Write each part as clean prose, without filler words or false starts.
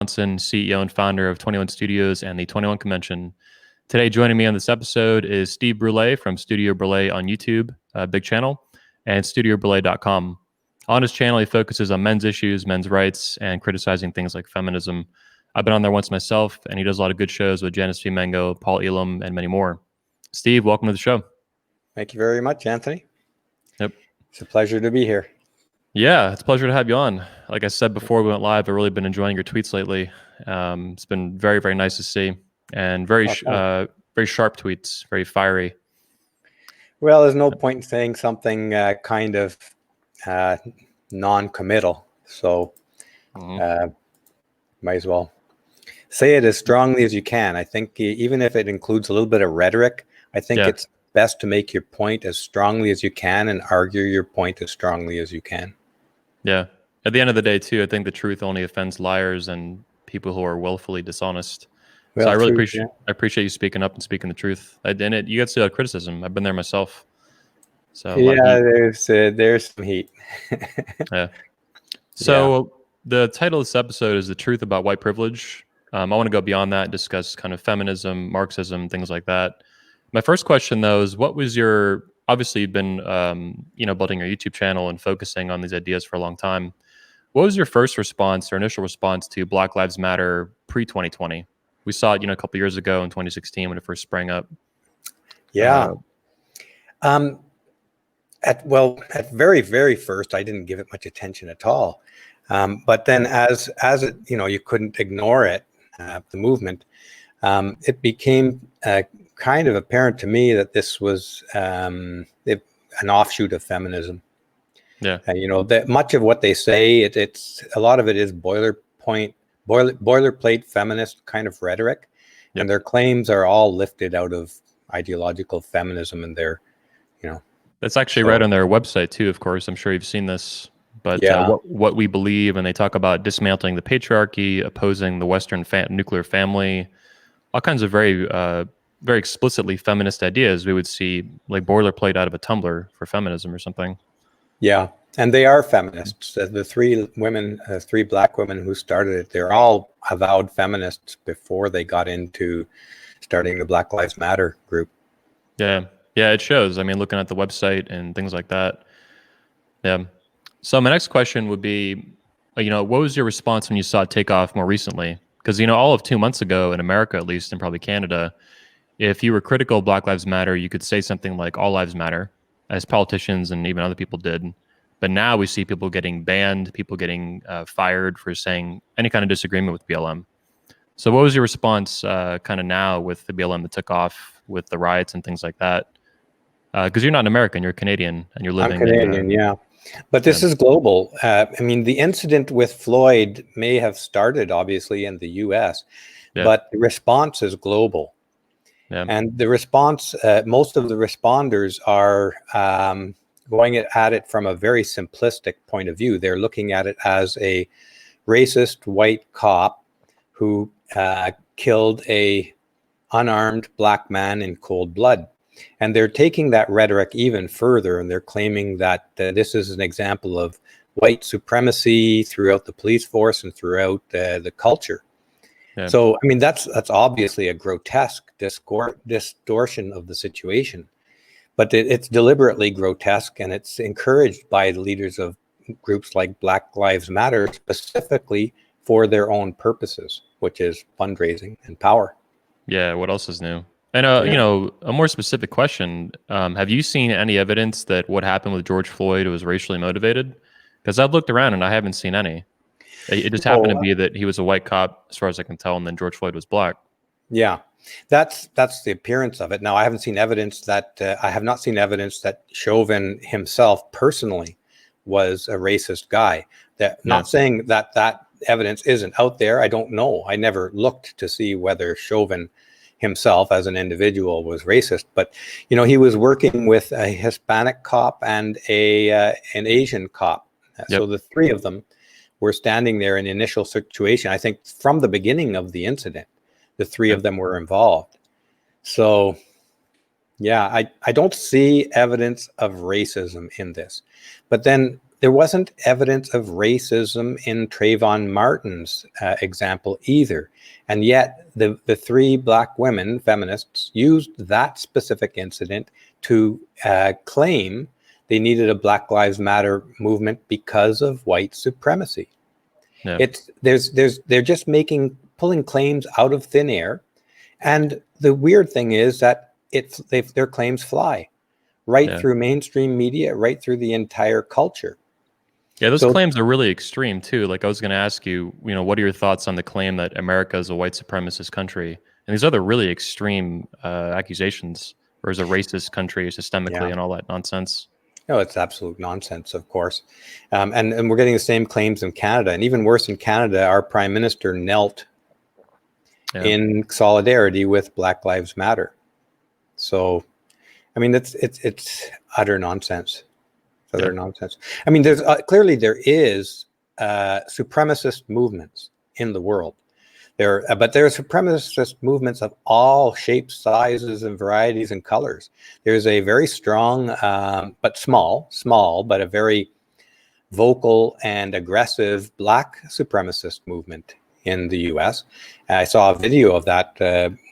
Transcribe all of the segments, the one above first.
Johnson, CEO and founder of 21 Studios and the 21 Convention. Today, joining me on this episode is Steve Brule from Studio Brule on YouTube, a big channel, and StudioBrule.com. On his channel, he focuses on men's issues, men's rights, and criticizing things like feminism. I've been on there once myself, and he does a lot of good shows with Janice V. Mango, Paul Elam, and many more. Steve, welcome to the show. Thank you very much, Anthony. Yep. It's a pleasure to be here. Yeah, it's a pleasure to have you on. Like I said before we went live, I've really been enjoying your tweets lately. It's been very, very nice to see, and very sharp tweets, very fiery. Well, there's no point in saying something kind of non-committal, so might as well say it as strongly as you can. I think even if it includes a little bit of rhetoric, I think it's best to make your point as strongly as you can and argue your point as strongly as you can. Yeah. At the end of the day, too, I think the truth only offends liars and people who are willfully dishonest. Well, so I really appreciate you speaking up and speaking the truth. You get to see a lot of criticism. I've been there myself. So yeah, there's some heat. Yeah. So the title of this episode is "The Truth About White Privilege." I want to go beyond that, discuss kind of feminism, Marxism, things like that. My first question, though, is what was your... Obviously, you've been, building your YouTube channel and focusing on these ideas for a long time. What was your first response or initial response to Black Lives Matter pre-2020? We saw it, a couple of years ago in 2016 when it first sprang up. Yeah. At very, very first, I didn't give it much attention at all. But then as it, you couldn't ignore it, the movement, it became kind of apparent to me that this was an offshoot of feminism. Yeah. That much of what they say, it's a lot of it is boilerplate feminist kind of rhetoric, and their claims are all lifted out of ideological feminism, and they're, That's actually right on their website too. Of course, I'm sure you've seen this. But what we believe, and they talk about dismantling the patriarchy, opposing the Western nuclear family, all kinds of very explicitly feminist ideas. We would see like boilerplate out of a Tumblr for feminism or something. Yeah, and they are feminists. The three black women who started it, they're all avowed feminists before they got into starting the Black Lives Matter group. Yeah, it shows. I mean, looking at the website and things like that. Yeah. So my next question would be, what was your response when you saw it take off more recently? Because, all of 2 months ago in America, at least, and probably Canada, if you were critical of Black Lives Matter, you could say something like all lives matter, as politicians and even other people did. But now we see people getting banned, people getting fired for saying any kind of disagreement with BLM. So what was your response kind of now with the BLM that took off with the riots and things like that? Because you're not an American, you're Canadian, and you're living I'm Canadian, yeah. But this is global. I mean, the incident with Floyd may have started, obviously, in the U.S., but the response is global. Yeah. And the response, most of the responders are going at it from a very simplistic point of view. They're looking at it as a racist white cop who killed a unarmed black man in cold blood. And they're taking that rhetoric even further, and they're claiming that this is an example of white supremacy throughout the police force and throughout the culture. Yeah. So, I mean, that's obviously a grotesque distortion of the situation, but it's deliberately grotesque, and it's encouraged by the leaders of groups like Black Lives Matter specifically for their own purposes, which is fundraising and power. Yeah, what else is new? And, a more specific question, have you seen any evidence that what happened with George Floyd was racially motivated? Because I've looked around and I haven't seen any. It just happened to be that he was a white cop, as far as I can tell, and then George Floyd was black. Yeah, that's the appearance of it. Now, I have not seen evidence that Chauvin himself personally was a racist guy. Not saying that evidence isn't out there. I don't know. I never looked to see whether Chauvin himself as an individual was racist, but he was working with a Hispanic cop and an Asian cop. So the three of them were standing there in the initial situation. I think from the beginning of the incident, the three of them were involved. So yeah, I don't see evidence of racism in this. But then There wasn't evidence of racism in Trayvon Martin's example either. And yet the three black women, feminists, used that specific incident to claim they needed a Black Lives Matter movement because of white supremacy. Yeah. They're just pulling claims out of thin air. And the weird thing is that their claims fly right through mainstream media, right through the entire culture. Yeah, those claims are really extreme too. Like I was going to ask you, what are your thoughts on the claim that America is a white supremacist country? And these other really extreme accusations, or is a racist country systemically and all that nonsense. No, it's absolute nonsense, of course. And we're getting the same claims in Canada. And even worse, in Canada, our prime minister knelt in solidarity with Black Lives Matter. So, I mean, it's utter nonsense. It's utter nonsense. I mean, there's clearly there is supremacist movements in the world. But there are supremacist movements of all shapes, sizes, and varieties and colors. There's a very strong, but small, but a very vocal and aggressive Black supremacist movement in the U.S. I saw a video of that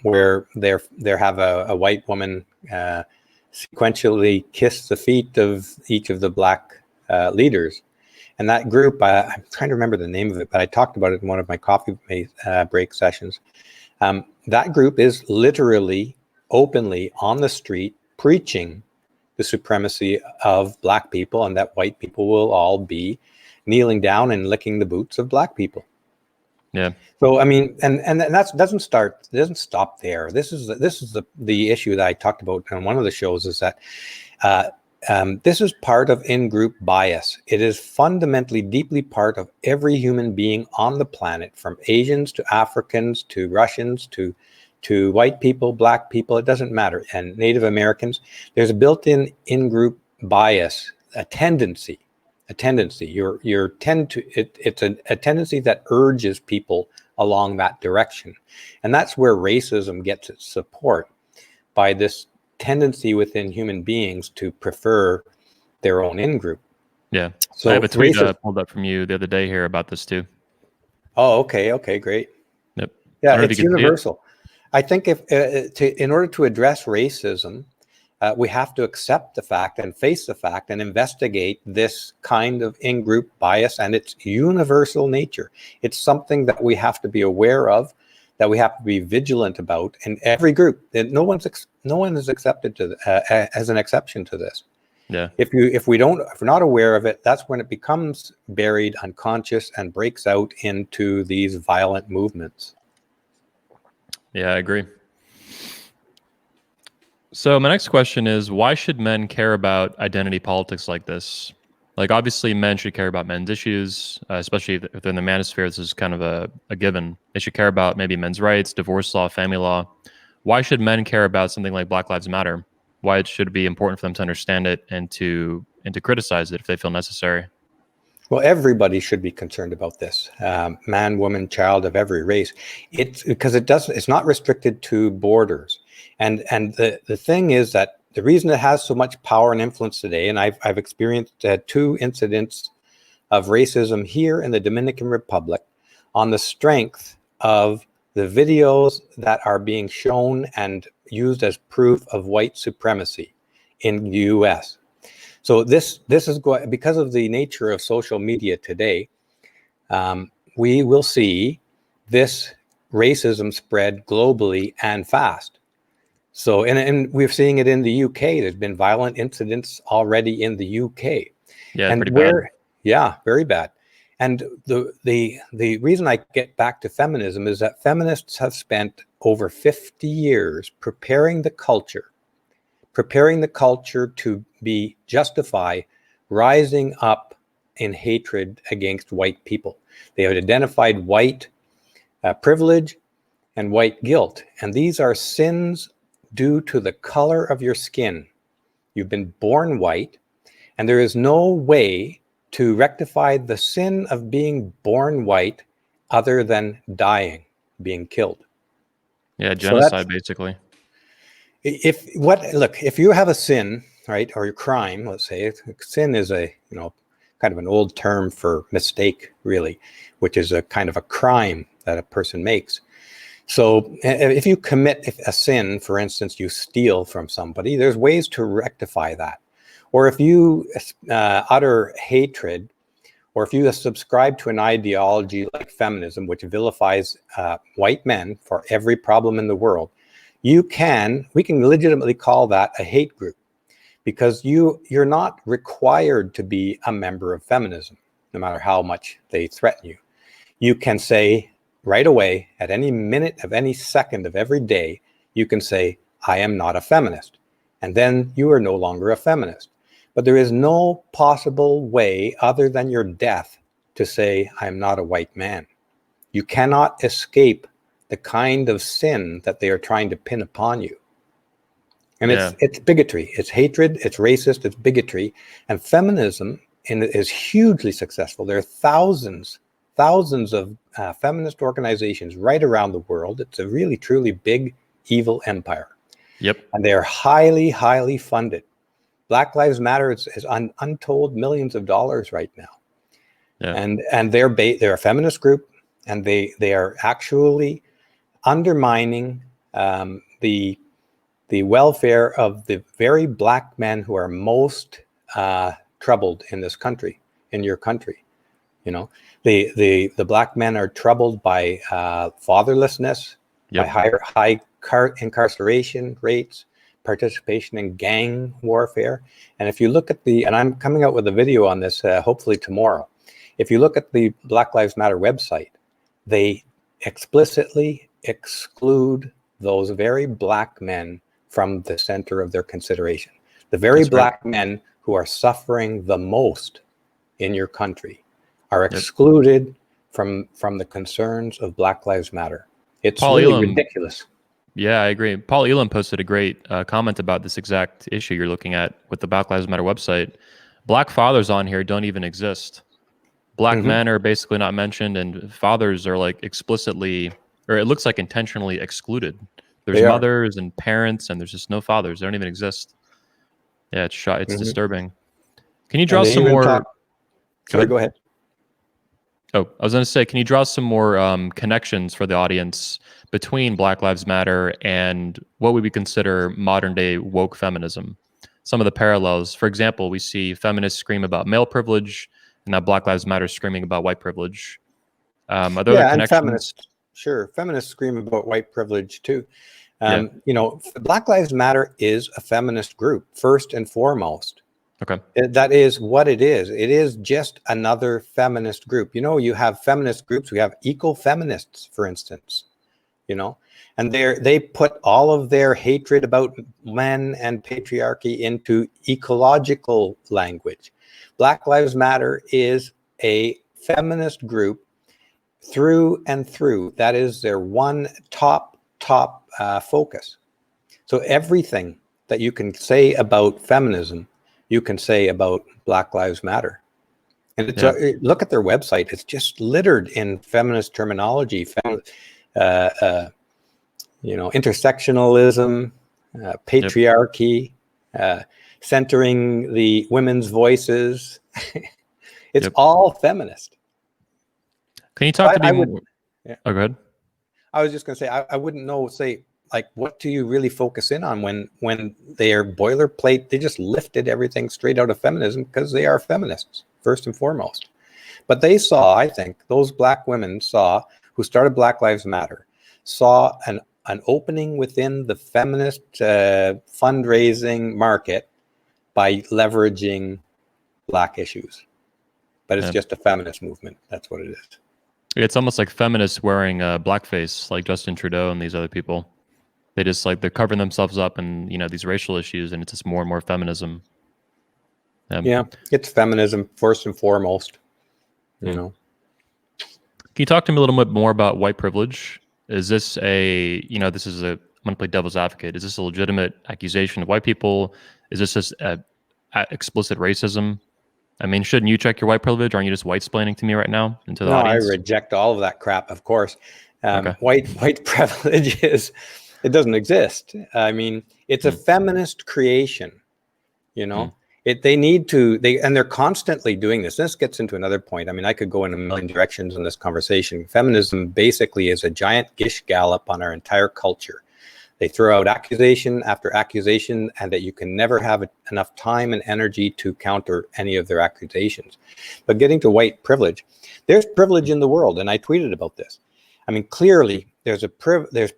where they have a white woman sequentially kiss the feet of each of the Black leaders. And that group, I'm trying to remember the name of it, but I talked about it in one of my coffee break sessions. That group is literally openly on the street preaching the supremacy of Black people, and that white people will all be kneeling down and licking the boots of Black people. Yeah. So I mean, and that doesn't stop there. This is the issue that I talked about on one of the shows, is that this is part of in-group bias. It is fundamentally, deeply part of every human being on the planet, from Asians to Africans to Russians to white people, Black people, it doesn't matter, and Native Americans. There's a built-in in-group bias, a tendency. It's a tendency that urges people along that direction. And that's where racism gets its support, by this tendency within human beings to prefer their own in-group. Yeah. So I have a tweet pulled up from you the other day here about this too. Oh, okay, great. Yep. Yeah, it's universal. I think in order to address racism, we have to accept the fact and face the fact and investigate this kind of in-group bias and its universal nature. It's something that we have to be aware of, that we have to be vigilant about in every group. No one is accepted as an exception to this. Yeah. If we're not aware of it, that's when it becomes buried, unconscious, and breaks out into these violent movements. Yeah, I agree. So my next question is, why should men care about identity politics like this? Like, obviously, men should care about men's issues, especially if they're in the manosphere. This is kind of a given. They should care about maybe men's rights, divorce law, family law. Why should men care about something like Black Lives Matter? Why it should be important for them to understand it and to criticize it if they feel necessary? Well, everybody should be concerned about this. Man, woman, child of every race. It's because it's not restricted to borders. And the thing is that the reason it has so much power and influence today, and I've experienced 2 incidents of racism here in the Dominican Republic on the strength of the videos that are being shown and used as proof of white supremacy in the U.S. So this is going, because of the nature of social media today, we will see this racism spread globally and fast. So, and we're seeing it in the UK. There's been violent incidents already in the UK. Yeah, and pretty bad. Yeah, very bad. And the reason I get back to feminism is that feminists have spent over 50 years preparing the culture to justify rising up in hatred against white people. They have identified white privilege and white guilt. And these are sins due to the color of your skin. You've been born white, and there is no way to rectify the sin of being born white other than dying, being killed. Yeah, genocide, basically. If you have a sin, right, or your crime, let's say, sin is a kind of an old term for mistake, really, which is a kind of a crime that a person makes. So if you commit a sin, for instance, you steal from somebody, there's ways to rectify that. Or if you utter hatred, or if you subscribe to an ideology like feminism, which vilifies white men for every problem in the world, we can legitimately call that a hate group, because you're not required to be a member of feminism, no matter how much they threaten you. You can say right away, at any minute of any second of every day, you can say, I am not a feminist. And then you are no longer a feminist. But there is no possible way other than your death to say, I am not a white man. You cannot escape the kind of sin that they are trying to pin upon you. And it's bigotry, it's hatred, it's racist, it's bigotry. And feminism is hugely successful. There are thousands of feminist organizations right around the world. It's a really, truly big, evil empire. Yep. And they're highly, highly funded. Black Lives Matter is untold millions of dollars right now. Yeah. And they're a feminist group, and they are actually undermining the welfare of the very Black men who are most troubled in this country, in your country. You know, the Black men are troubled by fatherlessness, by high incarceration rates, participation in gang warfare. And if you look at and I'm coming out with a video on this hopefully tomorrow. If you look at the Black Lives Matter website, they explicitly exclude those very Black men from the center of their consideration. The very Black men who are suffering the most in your country are excluded from the concerns of Black Lives Matter. It's really ridiculous. Yeah, I agree. Paul Elam posted a great comment about this exact issue you're looking at with the Black Lives Matter website. Black fathers on here don't even exist. Black men are basically not mentioned, and fathers are like explicitly, or it looks like intentionally excluded. There's mothers and parents, and there's just no fathers. They don't even exist. Yeah, it's disturbing. Can you draw some more? Sorry, go ahead. Oh, I was going to say, can you draw some more connections for the audience between Black Lives Matter and what we would consider modern day woke feminism? Some of the parallels. For example, we see feminists scream about male privilege, and now Black Lives Matter screaming about white privilege. Are there other connections? Feminists scream about white privilege too. You know, Black Lives Matter is a feminist group, first and foremost. Okay. That is what it is. It is just another feminist group. You know, you have feminist groups. We have eco-feminists, for instance, you know, and they put all of their hatred about men and patriarchy into ecological language. Black Lives Matter is a feminist group through and through. That is their one top focus. So everything that you can say about feminism, you can say about Black Lives Matter. And it's look at their website. It's just littered in feminist terminology, you know, intersectionalism, patriarchy, centering the women's voices. It's all feminist. Can you talk to me more? Oh, go ahead. I was just going to say, I wouldn't know, say, like, what do you really focus in on when they are boilerplate? They just lifted everything straight out of feminism because they are feminists, first and foremost. But they saw, I think, those Black women who started Black Lives Matter, saw an opening within the feminist fundraising market by leveraging Black issues. But it's just a feminist movement. That's what it is. It's almost like feminists wearing blackface, like Justin Trudeau and these other people. They just they're covering themselves up in, you know, these racial issues, and it's just more and more feminism. Yeah, it's feminism first and foremost. You know. Can you talk to me a little bit more about white privilege? Is this this is I'm going to play devil's advocate. Is this a legitimate accusation of white people? Is this just explicit racism? I mean, shouldn't you check your white privilege? Aren't you just white-splaining to me right now into the audience? No, I reject all of that crap, of course. White privilege it doesn't exist. I mean, it's a feminist creation, you know. They need to, and they're constantly doing this. This gets into another point. I mean, I could go in a million directions in this conversation. Feminism basically is a giant gish gallop on our entire culture. They throw out accusation after accusation, and that you can never have enough time and energy to counter any of their accusations. But getting to white privilege, there's privilege in the world, and I tweeted about this. I mean, clearly, there's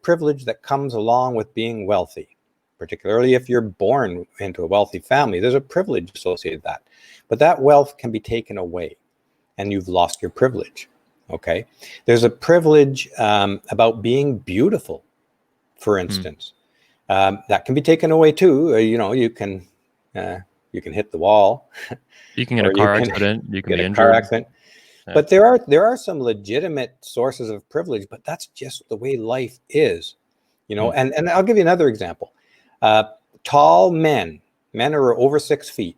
privilege that comes along with being wealthy, particularly if you're born into a wealthy family. There's a privilege associated with that. But that wealth can be taken away, and you've lost your privilege, okay? There's a privilege about being beautiful, for instance. That can be taken away too. You can hit the wall. You can get a car accident. You can get be a injured. car accident. Yeah. But there are some legitimate sources of privilege, but that's just the way life is, And I'll give you another example. Tall men who are over 6 feet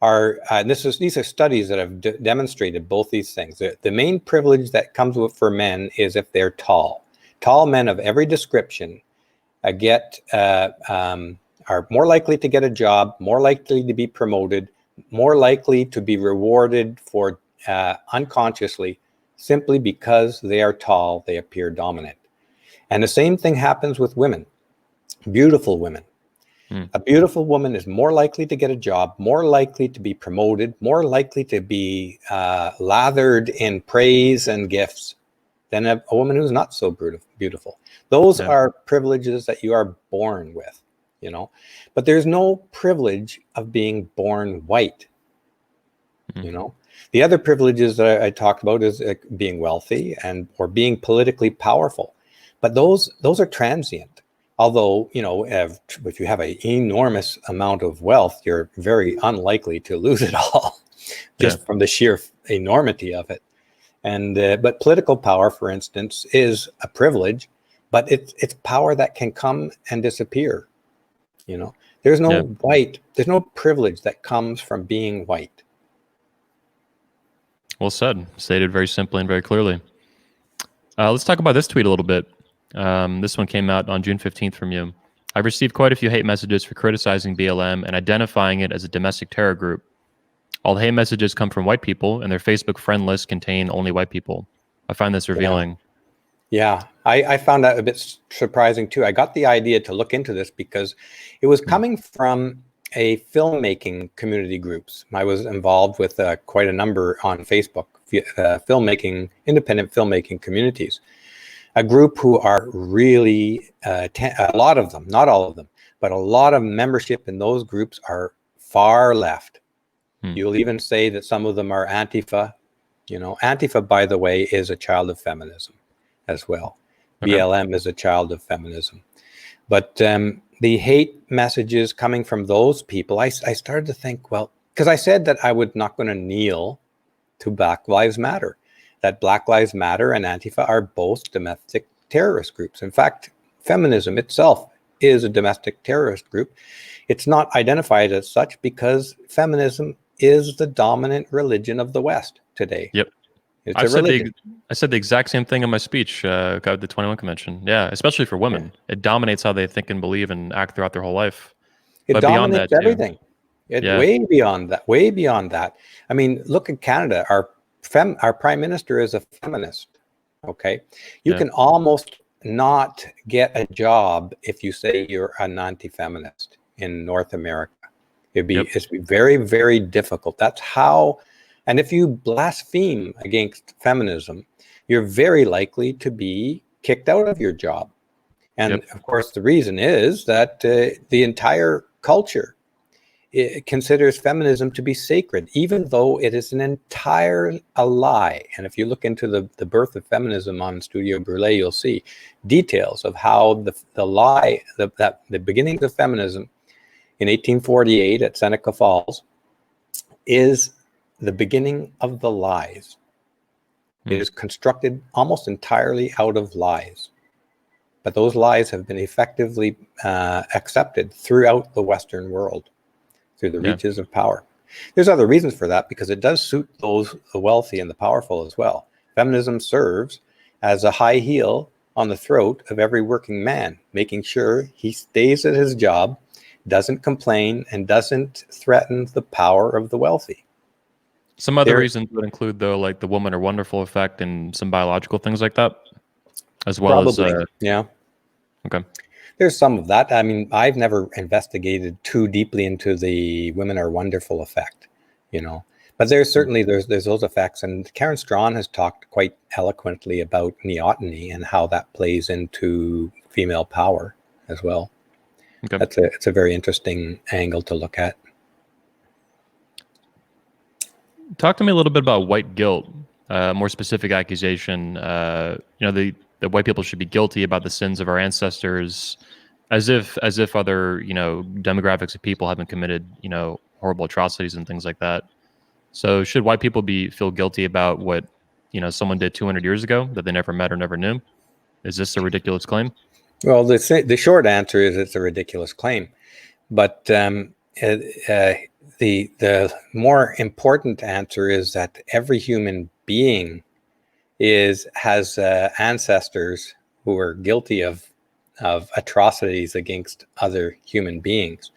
are, these are studies that have demonstrated both these things. The main privilege that comes for men is if they're tall. Tall men of every description are more likely to get a job, more likely to be promoted, more likely to be rewarded for unconsciously, simply because they are tall, they appear dominant. And the same thing happens with women, beautiful women. A beautiful woman is more likely to get a job, more likely to be promoted, more likely to be lathered in praise and gifts than a woman who's not so beautiful. Those are privileges that you are born with, but there's no privilege of being born white. The other privileges that I talked about is being wealthy or being politically powerful, but those are transient. Although, if you have an enormous amount of wealth, you're very unlikely to lose it all, just from the sheer enormity of it. But political power, for instance, is a privilege, but it's power that can come and disappear. There's no there's no privilege that comes from being white. Well said. Stated very simply and very clearly. Let's talk about this tweet a little bit. This one came out on June 15th from you. I've received quite a few hate messages for criticizing BLM and identifying it as a domestic terror group. All the hate messages come from white people, and their Facebook friend lists contain only white people. I find this revealing. Yeah, I found that a bit surprising too. I got the idea to look into this because it was coming from a filmmaking community groups. I was involved with quite a number on Facebook, independent filmmaking communities. A group who are really, a lot of them, not all of them, but a lot of membership in those groups are far left. You'll even say that some of them are Antifa. Antifa, by the way, is a child of feminism as well. Okay. BLM is a child of feminism. But the hate messages coming from those people, I started to think, well, because I said that I was not going to kneel to Black Lives Matter, that Black Lives Matter and Antifa are both domestic terrorist groups. In fact, feminism itself is a domestic terrorist group. It's not identified as such because feminism is the dominant religion of the West today. Yep. I said the exact same thing in my speech at the 21 convention. Yeah, especially for women. Yeah. It dominates how they think and believe and act throughout their whole life. It dominates everything. Way beyond that. I mean, look at Canada. Our prime minister is a feminist. Okay. You can almost not get a job if you say you're an anti-feminist in North America. It'd be very, very difficult. That's how. And if you blaspheme against feminism, you're very likely to be kicked out of your job. And of course, the reason is that the entire culture considers feminism to be sacred, even though it is a lie. And if you look into the birth of feminism on Studio Brule, you'll see details of how the beginnings of feminism in 1848 at Seneca Falls is the beginning of the lies. It is constructed almost entirely out of lies. But those lies have been effectively accepted throughout the Western world through the reaches of power. There's other reasons for that because it does suit the wealthy and the powerful as well. Feminism serves as a high heel on the throat of every working man, making sure he stays at his job, doesn't complain, and doesn't threaten the power of the wealthy. Some other reasons would include, though, like the woman are wonderful effect and some biological things like that, as well probably, as yeah. Okay. There's some of that. I mean, I've never investigated too deeply into the women are wonderful effect, you know. But there's certainly there's those effects, and Karen Strawn has talked quite eloquently about neoteny and how that plays into female power as well. Okay. It's a very interesting angle to look at. Talk to me a little bit about white guilt, more specific accusation. You know, the white people should be guilty about the sins of our ancestors, as if other, you know, demographics of people haven't committed, you know, horrible atrocities and things like that. So should white people feel guilty about what, you know, someone did 200 years ago that they never met or never knew? Is this a ridiculous claim? Well, the short answer is it's a ridiculous claim, but the more important answer is that every human being has ancestors who are guilty of atrocities against other human beings.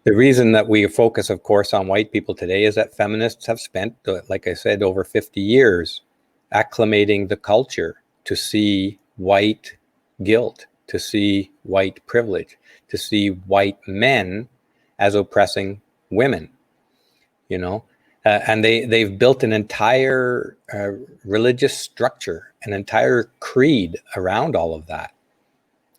The reason that we focus, of course, on white people today is that feminists have spent, like I said, over 50 years acclimating the culture to see white guilt, to see white privilege, to see white men as oppressing women, you know. And they've built an entire religious structure, an entire creed around all of that.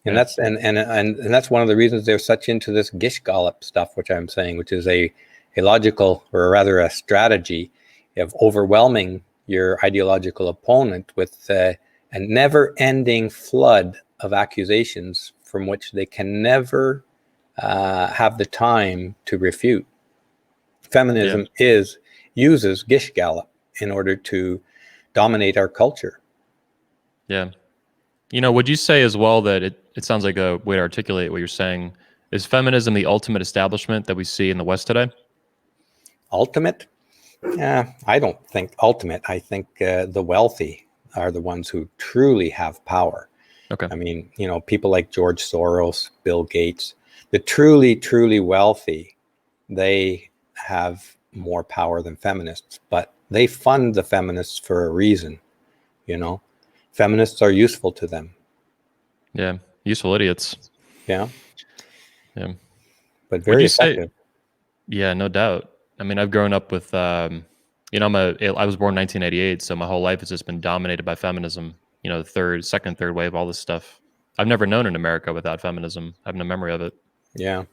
And that's and that's one of the reasons they're such into this gish gallop stuff, which I'm saying, which is a logical, or rather a strategy of overwhelming your ideological opponent with a never-ending flood of accusations from which they can never have the time to refute. Feminism uses gish gallop in order to dominate our culture. Yeah. You know, would you say as well that it sounds like a way to articulate what you're saying, is feminism the ultimate establishment that we see in the West today? Ultimate? Yeah, I don't think ultimate. I think the wealthy are the ones who truly have power. Okay. I mean, you know, people like George Soros, Bill Gates, the truly, truly wealthy, they have more power than feminists, but they fund the feminists for a reason, you know. Feminists are useful to them. Yeah, useful idiots. Yeah. Yeah. But very effective. Yeah, no doubt. I mean, I've grown up with, you know, I was born in 1988, so my whole life has just been dominated by feminism. You know, second, third wave, all this stuff. I've never known an America without feminism. I have no memory of it. Yeah.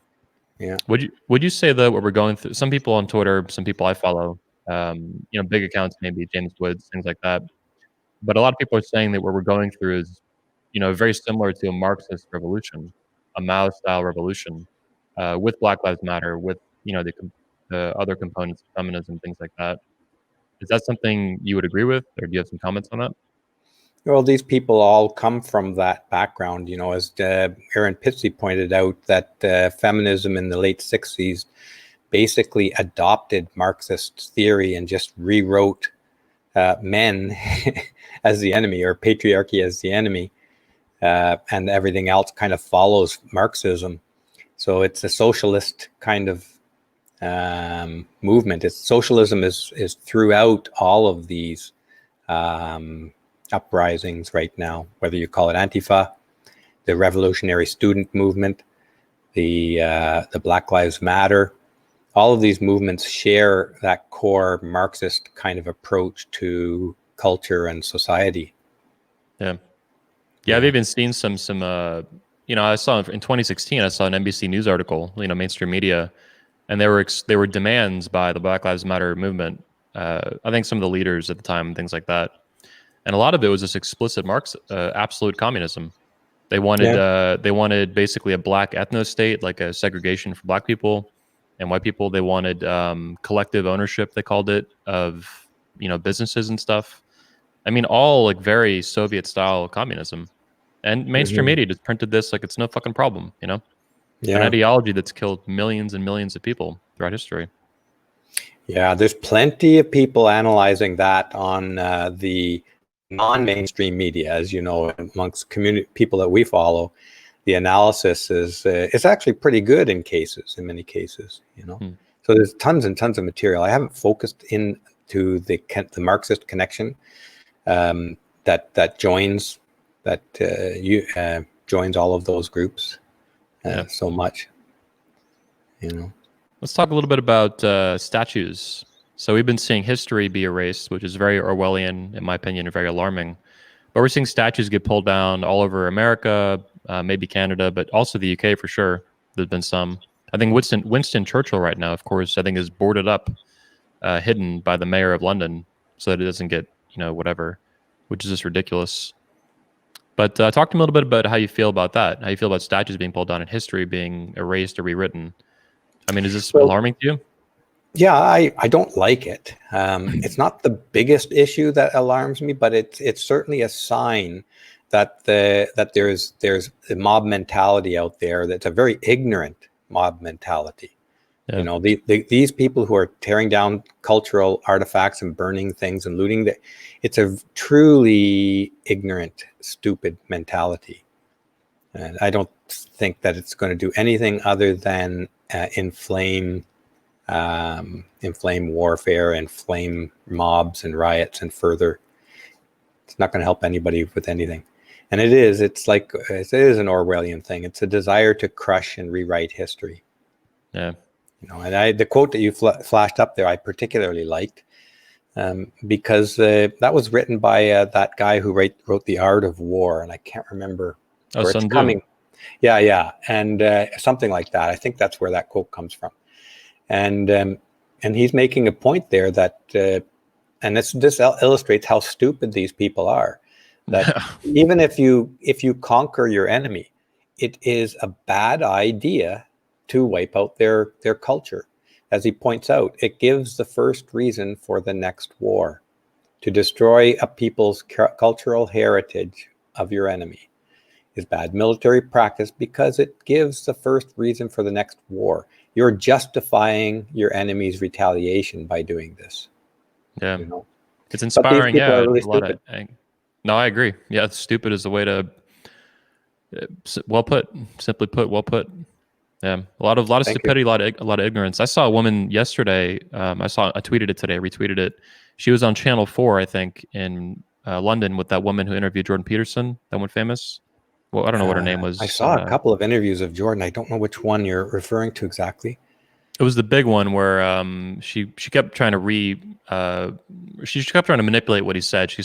Yeah. Would you say that what we're going through? Some people on Twitter, some people I follow, you know, big accounts, maybe James Woods, things like that. But a lot of people are saying that what we're going through is, you know, very similar to a Marxist revolution, a Mao-style revolution, with Black Lives Matter, with, you know, the other components of feminism, things like that. Is that something you would agree with, or do you have some comments on that? Well, these people all come from that background, you know, as Aaron Pitsey pointed out, that feminism in the late 60s basically adopted Marxist theory and just rewrote men as the enemy, or patriarchy as the enemy, and everything else kind of follows Marxism. So it's a socialist kind of movement. Socialism is throughout all of these uprisings right now, whether you call it Antifa, the revolutionary student movement, the Black Lives Matter. All of these movements share that core Marxist kind of approach to culture and society. Yeah, I've even seen some you know, I saw in 2016, I saw an NBC News article, you know, mainstream media, and there were demands by the Black Lives Matter movement. I think some of the leaders at the time, things like that, and a lot of it was just explicit absolute communism. They wanted basically a black ethno state, like a segregation for black people and white people. They wanted collective ownership, they called it, of, you know, businesses and stuff. I mean, all like very Soviet style communism. And mainstream media just printed this like it's no fucking problem, you know? Yeah. An ideology that's killed millions and millions of people throughout history. Yeah, there's plenty of people analyzing that on the non-mainstream media, as you know, amongst people that we follow. the analysis is it's actually pretty good in many cases, you know. So there's tons and tons of material. I haven't focused into the Marxist connection that joins joins all of those groups so much, you know. Let's talk a little bit about statues. So we've been seeing history be erased, which is very Orwellian, in my opinion, and very alarming. But we're seeing statues get pulled down all over America, maybe Canada, but also the UK for sure. There's been some. I think Winston Churchill right now, of course, I think is boarded up, hidden by the mayor of London so that it doesn't get, whatever, which is just ridiculous. But talk to me a little bit about how you feel about that, how you feel about statues being pulled down and history being erased or rewritten. I mean, is this alarming to you? Yeah, I don't like it. It's not the biggest issue that alarms me, but it's certainly a sign that there's a mob mentality out there that's a very ignorant mob mentality. Yeah. You know, these people who are tearing down cultural artifacts and burning things and looting, it's a truly ignorant, stupid mentality. And I don't think that it's going to do anything other than inflame warfare, inflame mobs and riots, and further, it's not going to help anybody with anything. And it is an Orwellian thing. It's a desire to crush and rewrite history. Yeah. You know, and the quote that you flashed up there, I particularly liked, because that was written by that guy who wrote The Art of War, and I can't remember where it's coming. Yeah, and something like that. I think that's where that quote comes from. And he's making a point there that, and this illustrates how stupid these people are. That even if you conquer your enemy, it is a bad idea to wipe out their culture. As he points out, it gives the first reason for the next war. To destroy a people's cultural heritage of your enemy is bad military practice because it gives the first reason for the next war. You're justifying your enemy's retaliation by doing this. Yeah, you know? It's inspiring. Yeah, really stupid. No, I agree. Yeah, stupid is the way to. Well put. Simply put. Well put. Yeah, a lot of stupidity, a lot of ignorance. I saw a woman yesterday. I tweeted it today, retweeted it. She was on Channel 4, I think, in London with that woman who interviewed Jordan Peterson, that one famous. Well, I don't know what her name was. I saw a couple of interviews of Jordan. I don't know which one you're referring to exactly. It was the big one where she kept trying to manipulate what he said. She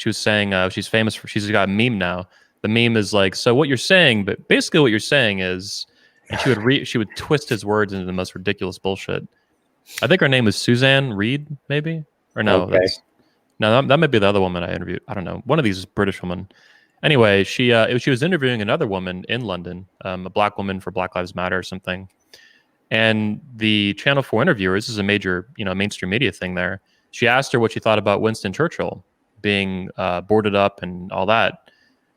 was saying she's famous for, she's got a meme now. The meme is like, so what you're saying, but basically what you're saying is, and she would twist his words into the most ridiculous bullshit. I think her name was Suzanne Reid, maybe, or no? Okay. That might be the other woman I interviewed. I don't know. One of these British women. Anyway, she was interviewing another woman in London, a black woman for Black Lives Matter or something. And the Channel 4 interviewer, this is a major, mainstream media thing there. She asked her what she thought about Winston Churchill being boarded up and all that.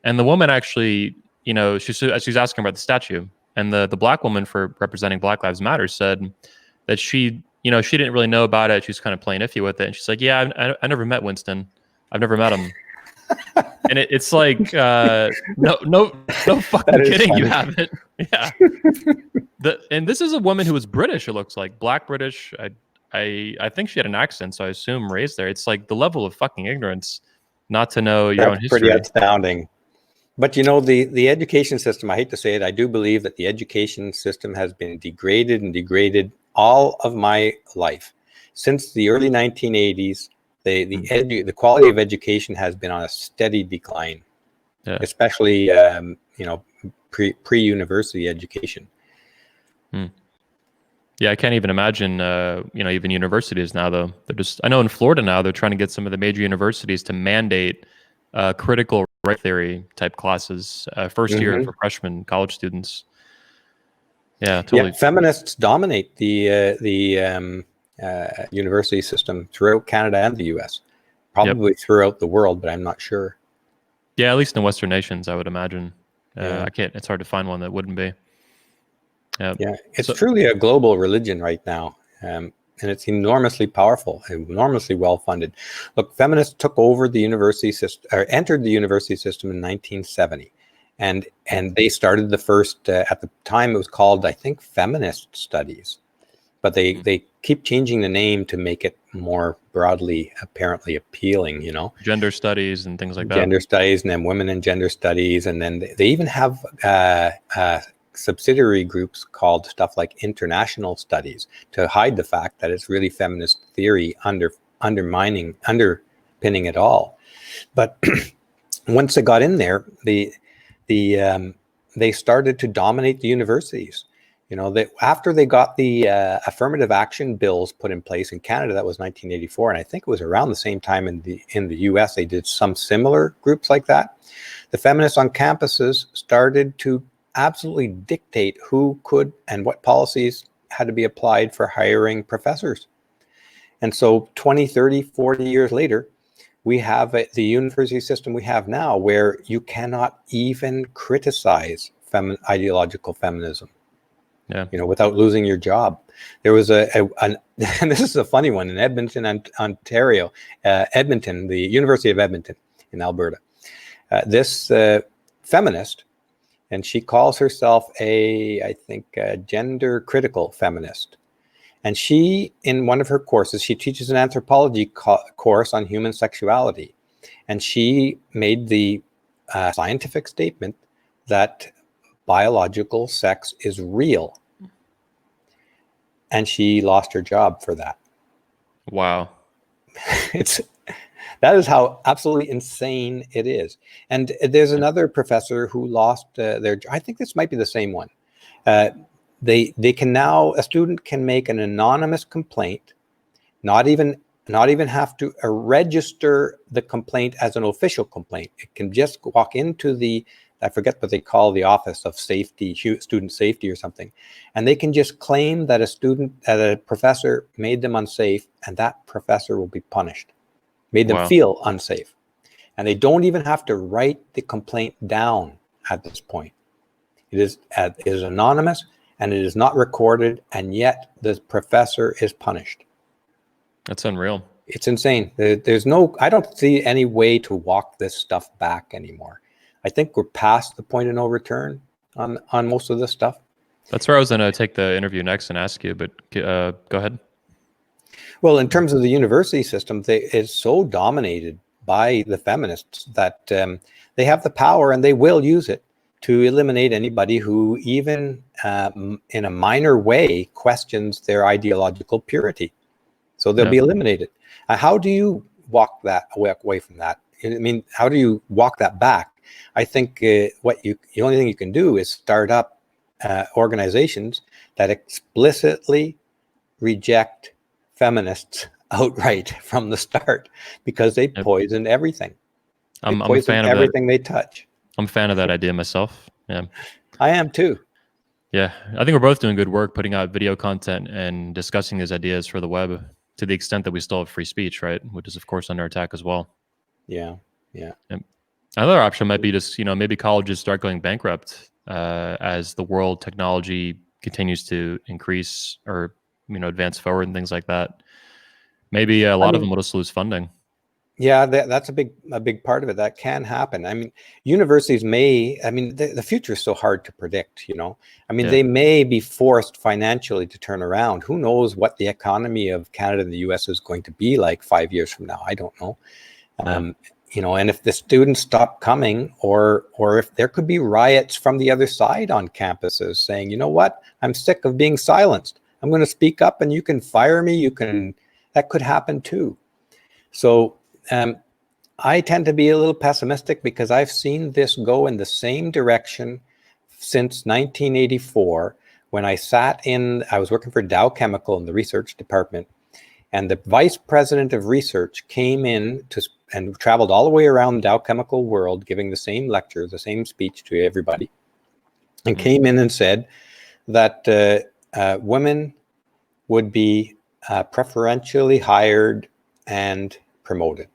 And the woman actually, she's asking about the statue. And the black woman for representing Black Lives Matter said that she didn't really know about it. She was kind of playing iffy with it. And she's like, yeah, I never met Winston. I've never met him. And it's like, no fucking kidding, funny. You haven't. Yeah. And this is a woman who was British, it looks like. Black British. I think she had an accent, so I assume raised there. It's like the level of fucking ignorance not to know your own history. Pretty astounding. But the education system, I hate to say it, I do believe that the education system has been degraded all of my life. Since the early 1980s, the quality of education has been on a steady decline, especially pre-university education. Yeah, I can't even imagine even universities now, though. I know in Florida now they're trying to get some of the major universities to mandate critical race theory type classes first year for freshman college students. Yeah, totally. Yeah, feminists dominate the university system throughout Canada and the US, probably throughout the world, but I'm not sure. Yeah, at least in Western nations, I would imagine. It's hard to find one that wouldn't be. Yeah, it's truly a global religion right now. And it's enormously powerful, enormously well-funded. Look, feminists took over the university system, or entered the university system in 1970. and they started the first, at the time it was called, I think, feminist studies, but they keep changing the name to make it more broadly apparently appealing, you know. Gender studies and things like that. Gender studies, and then women and gender studies, and then they even have subsidiary groups called stuff like international studies to hide the fact that it's really feminist theory underpinning it all. But once they got in there, they started to dominate the universities. You know, after they got the affirmative action bills put in place in Canada, that was 1984, and I think it was around the same time in the US they did some similar groups like that. The feminists on campuses started to absolutely dictate who could and what policies had to be applied for hiring professors. And so 20, 30, 40 years later, we have the university system we have now, where you cannot even criticize ideological feminism, you know, without losing your job. There was and this is a funny one in Edmonton, Ontario, Edmonton, the University of Edmonton in Alberta. This feminist, and she calls herself I think, a gender critical feminist. And she, in one of her courses, she teaches an anthropology course on human sexuality. And she made the scientific statement that biological sex is real. And she lost her job for that. Wow. That is how absolutely insane it is. And there's another professor who lost I think this might be the same one. They can now, a student can make an anonymous complaint, not even have to register the complaint as an official complaint. It can just walk into I forget what they call the Office of Safety, Student Safety or something, and they can just claim that a professor made them unsafe, and that professor will be punished, made them feel unsafe. And they don't even have to write the complaint down at this point. It is anonymous, and it is not recorded, and yet the professor is punished. That's unreal. It's insane. I don't see any way to walk this stuff back anymore. I think we're past the point of no return on most of this stuff. That's where I was going to take the interview next and ask you, but go ahead. Well, in terms of the university system, it's so dominated by the feminists that they have the power, and they will use it to eliminate anybody who even in a minor way questions their ideological purity. So they'll be eliminated. How do you walk away from that? I mean, how do you walk that back? I think the only thing you can do is start up organizations that explicitly reject feminists outright from the start, because they poison everything. I'm a fan of everything they touch. I'm a fan of that idea myself. Yeah, I am too. Yeah, I think we're both doing good work putting out video content and discussing these ideas for the web, to the extent that we still have free speech, right? Which is, of course, under attack as well. Yeah. Another option might be just, maybe colleges start going bankrupt as the world technology continues to increase or, advance forward and things like that. Maybe a lot of them will just lose funding. Yeah, that's a big part of it. That can happen. I mean, universities the future is so hard to predict, they may be forced financially to turn around. Who knows what the economy of Canada and the US is going to be like 5 years from now? I don't know. And if the students stop coming, or if there could be riots from the other side on campuses saying, you know what, I'm sick of being silenced. I'm going to speak up, and you can fire me. That could happen too. So I tend to be a little pessimistic, because I've seen this go in the same direction since 1984, when I was working for Dow Chemical in the research department, and the vice president of research came in and traveled all the way around the Dow Chemical world, giving the same lecture, the same speech to everybody, and came in and said that women would be preferentially hired and promoted,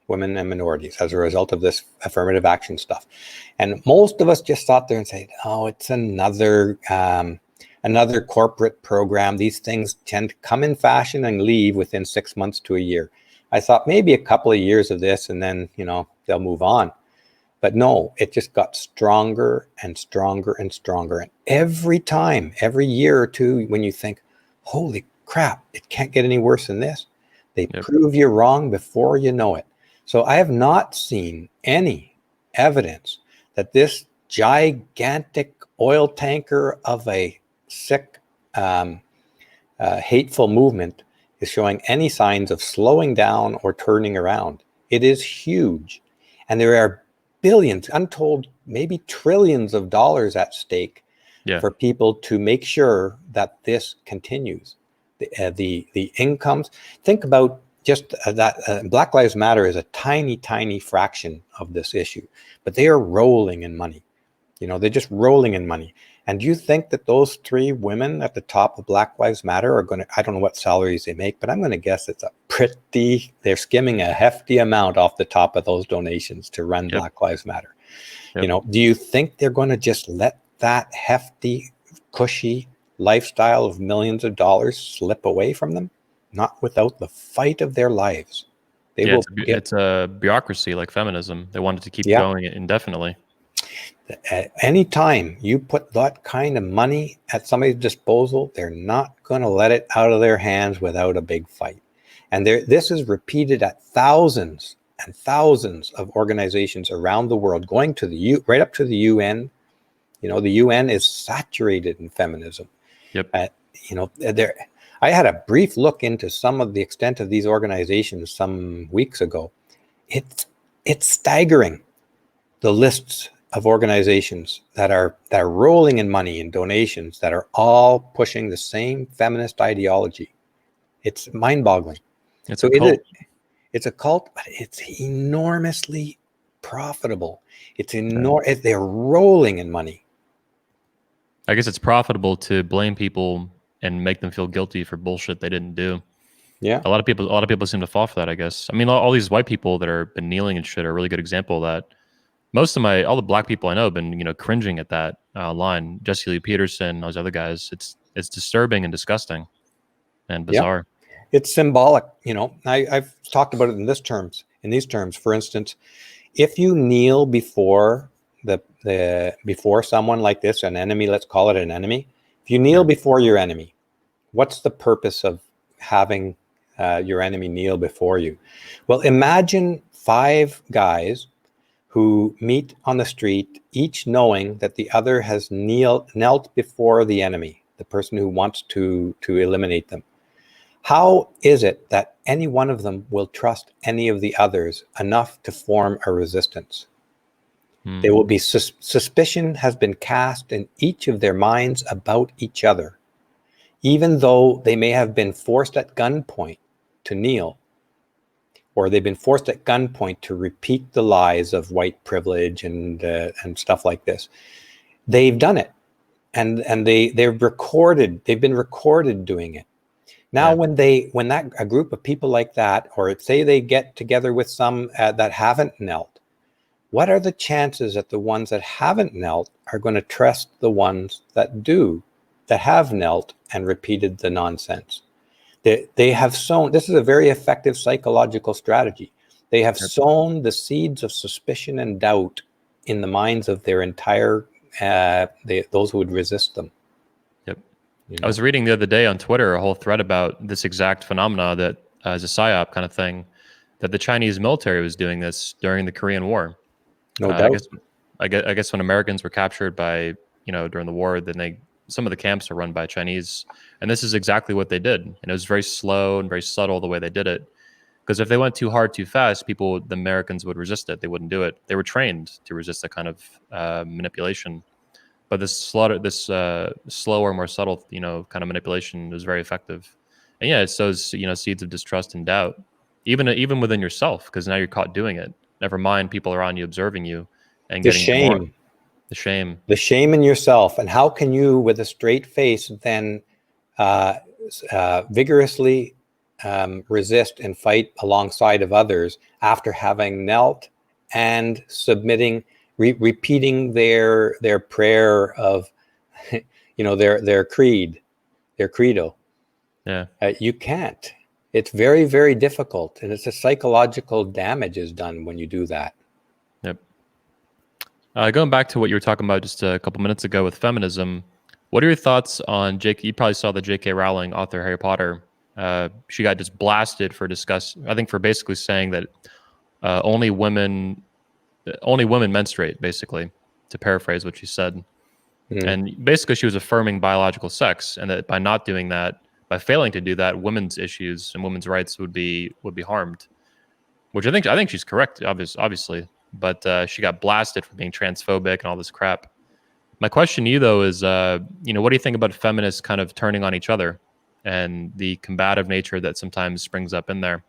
women and minorities, as a result of this affirmative action stuff. And most of us just sat there and said, oh, it's another corporate program. These things tend to come in fashion and leave within 6 months to a year. I thought maybe a couple of years of this, and then, they'll move on. But no, it just got stronger and stronger and stronger. And every time, every year or two, when you think, holy crap, it can't get any worse than this, they prove you wrong before you know it. So I have not seen any evidence that this gigantic oil tanker of a sick, hateful movement is showing any signs of slowing down or turning around. It is huge. And there are billions, untold, maybe trillions of dollars at stake for people to make sure that this continues. The incomes, think about just that Black Lives Matter is a tiny, tiny fraction of this issue, but they are rolling in money. They're just rolling in money. And do you think that those 3 women at the top of Black Lives Matter are going to, I don't know what salaries they make, but I'm going to guess they're skimming a hefty amount off the top of those donations to run Black Lives Matter. Do you think they're going to just let that hefty, cushy lifestyle of millions of dollars slip away from them? Not without the fight of their lives. It's a bureaucracy like feminism. They want it to keep going indefinitely. At any time you put that kind of money at somebody's disposal, they're not going to let it out of their hands without a big fight. And this is repeated at thousands and thousands of organizations around the world, going to right up to the UN. The UN is saturated in feminism. I had a brief look into some of the extent of these organizations some weeks ago. It's staggering, the lists of organizations that are rolling in money and donations that are all pushing the same feminist ideology. It's mind-boggling. It's a cult. It's a cult, but it's enormously profitable. They're rolling in money. I guess it's profitable to blame people and make them feel guilty for bullshit they didn't do. Yeah. A lot of people seem to fall for that, I guess. I mean, all these white people that are been kneeling and shit are a really good example of that. All the black people I know have been, cringing at that online. Jesse Lee Peterson, those other guys. It's disturbing and disgusting and bizarre. Yeah. It's symbolic. I've talked about it in these terms. For instance, if you kneel before before someone like this, an enemy, let's call it an enemy. If you kneel before your enemy, what's the purpose of having your enemy kneel before you? Well, imagine 5 guys who meet on the street, each knowing that the other has knelt before the enemy, the person who wants to eliminate them. How is it that any one of them will trust any of the others enough to form a resistance? There will be suspicion has been cast in each of their minds about each other, even though they may have been forced at gunpoint to kneel, or they've been forced at gunpoint to repeat the lies of white privilege and stuff like this. They've done it, and they're recorded. They've been recorded doing it. Now, when a group of people like that, or say they get together with some that haven't knelt, what are the chances that the ones that haven't knelt are going to trust the ones that have knelt and repeated the nonsense? They have sown, this is a very effective psychological strategy. They have sown the seeds of suspicion and doubt in the minds of their entire, those who would resist them. I was reading the other day on Twitter a whole thread about this exact phenomena that is a psyop kind of thing, that the Chinese military was doing this during the Korean War. No doubt. I guess when Americans were captured by, during the war, then some of the camps are run by Chinese, and this is exactly what they did. And it was very slow and very subtle the way they did it, because if they went too hard, too fast, the Americans would resist it. They wouldn't do it. They were trained to resist that kind of manipulation. But this slower, more subtle, kind of manipulation was very effective. And yeah, it sows, seeds of distrust and doubt, even within yourself, because now you're caught doing it. Never mind people around you observing you and getting the shame in yourself. And how can you, with a straight face, then vigorously resist and fight alongside of others after having knelt and submitting, repeating their prayer of, their creed, their credo? Yeah. You can't. It's very, very difficult, and it's a psychological damage is done when you do that. Yep. Going back to what you were talking about just a couple minutes ago with feminism, what are your thoughts on J.K.? You probably saw the J.K. Rowling, author Harry Potter. She got just blasted for I think for basically saying that only women menstruate, basically, to paraphrase what she said. And basically, she was affirming biological sex, and that by not doing that, by failing to do that, women's issues and women's rights would be harmed. Which I think she's correct, obviously, but she got blasted for being transphobic and all this crap. My question to you though is, what do you think about feminists kind of turning on each other and the combative nature that sometimes springs up in there,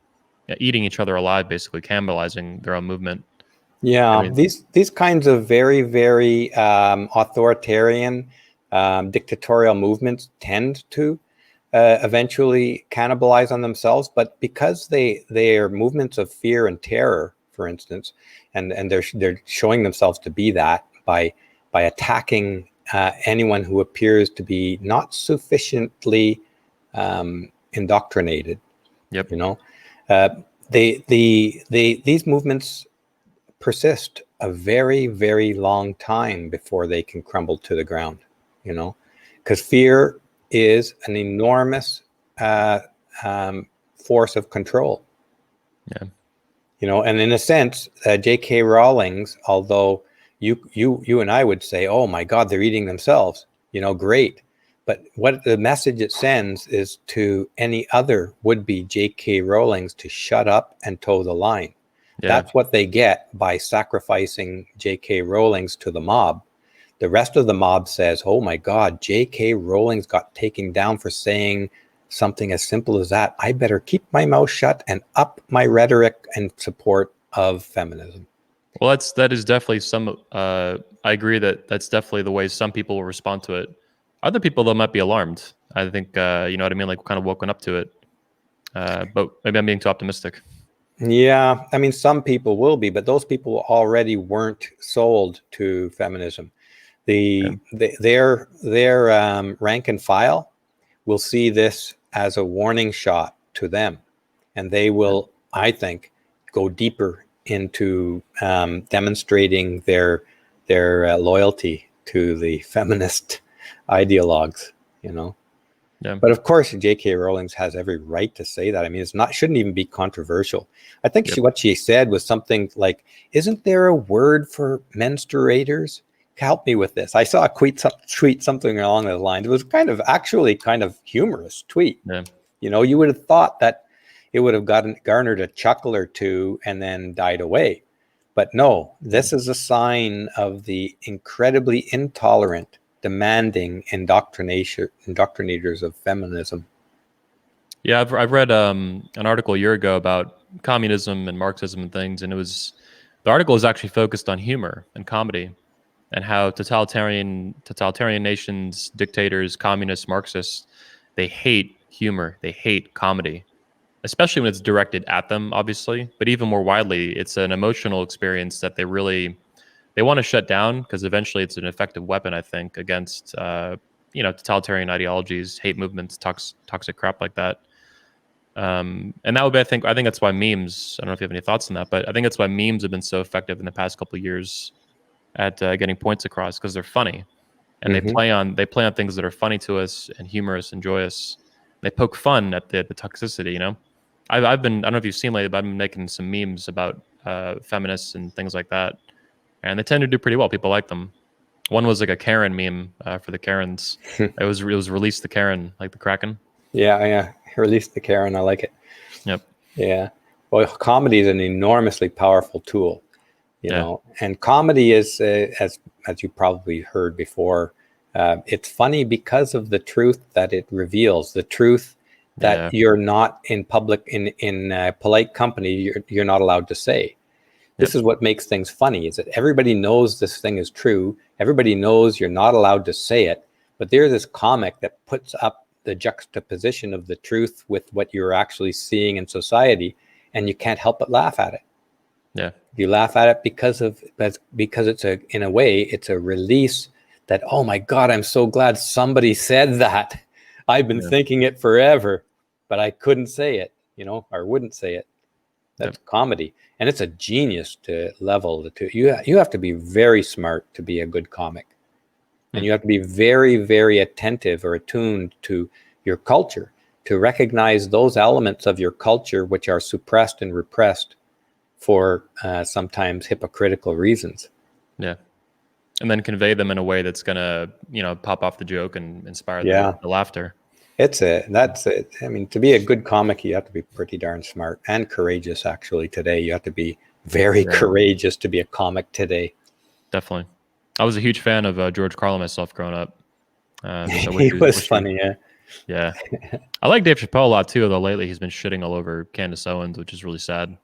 eating each other alive, basically cannibalizing their own movement? Yeah, I mean, these kinds of very, very authoritarian, dictatorial movements tend to eventually cannibalize on themselves. But because they are movements of fear and terror, for instance, and they're showing themselves to be that by attacking anyone who appears to be not sufficiently indoctrinated. yep. These movements persist a very, very long time before they can crumble to the ground, because fear is an enormous force of control. Yeah. And in a sense, J.K. Rowling's, although you and I would say, oh my God, they're eating themselves, great. But what the message it sends is to any other would-be J.K. Rowling's to shut up and toe the line. Yeah. That's what they get by sacrificing J.K. Rowling's to the mob. The rest of the mob says, oh my God, J.K. Rowling's got taken down for saying something as simple as that. I better keep my mouth shut and up my rhetoric in support of feminism. Well, that is definitely I agree that's definitely the way some people will respond to it. Other people, though, might be alarmed. I think, you know what I mean? Like kind of woken up to it. But maybe I'm being too optimistic. Yeah, I mean, some people will be, but those people already weren't sold to feminism. Their rank and file will see this as a warning shot to them, and they will, I think, go deeper into demonstrating their loyalty to the feminist ideologues. Yeah. But of course, J.K. Rowling has every right to say that. I mean, shouldn't even be controversial. I think what she said was something like, "Isn't there a word for menstruators? Help me with this." I saw a tweet something along those lines. It was kind of humorous tweet. Yeah. You would have thought that it would have garnered a chuckle or two and then died away. But no, this is a sign of the incredibly intolerant, demanding indoctrinators of feminism. Yeah, I've read an article a year ago about communism and Marxism and things, and the article is actually focused on humor and comedy, and how totalitarian nations, dictators, communists, Marxists, they hate humor, they hate comedy, especially when it's directed at them, obviously. But even more widely, it's an emotional experience that they want to shut down, because eventually it's an effective weapon, I think, against totalitarian ideologies, hate movements, toxic crap like that. And that would be, I think that's why memes. I don't know if you have any thoughts on that, but I think that's why memes have been so effective in the past couple of years at getting points across, because they're funny, and they play on things that are funny to us and humorous and joyous. They poke fun at the toxicity. I've been, I don't know if you've seen lately, but I've been making some memes about feminists and things like that, and they tend to do pretty well. People like them. One was like a Karen meme for the Karens. It was released the Karen, like the Kraken. Yeah. Release the Karen. I like it. Yep. Yeah. Well, comedy is an enormously powerful tool, and comedy is, as you probably heard before, it's funny because of the truth that it reveals, the truth that you're not in public, in polite company, you're not allowed to say. This is what makes things funny, is that everybody knows this thing is true. Everybody knows you're not allowed to say it, but there's this comic that puts up the juxtaposition of the truth with what you're actually seeing in society, and you can't help but laugh at it. Yeah. You laugh at it because it's in a way, it's a release that, oh my God, I'm so glad somebody said that. I've been thinking it forever, but I couldn't say it, or wouldn't say it. That's comedy, and it's a genius to level the two. You have to be very smart to be a good comic, and you have to be very, very attentive or attuned to your culture to recognize those elements of your culture which are suppressed and repressed for sometimes hypocritical reasons. Yeah. And then convey them in a way that's gonna, pop off the joke and inspire the laughter. That's it. I mean, to be a good comic, you have to be pretty darn smart and courageous. Actually, today you have to be very courageous to be a comic today. Definitely. I was a huge fan of George Carlin myself growing up. So he was funny, yeah. I like Dave Chappelle a lot too, though lately he's been shitting all over Candace Owens, which is really sad.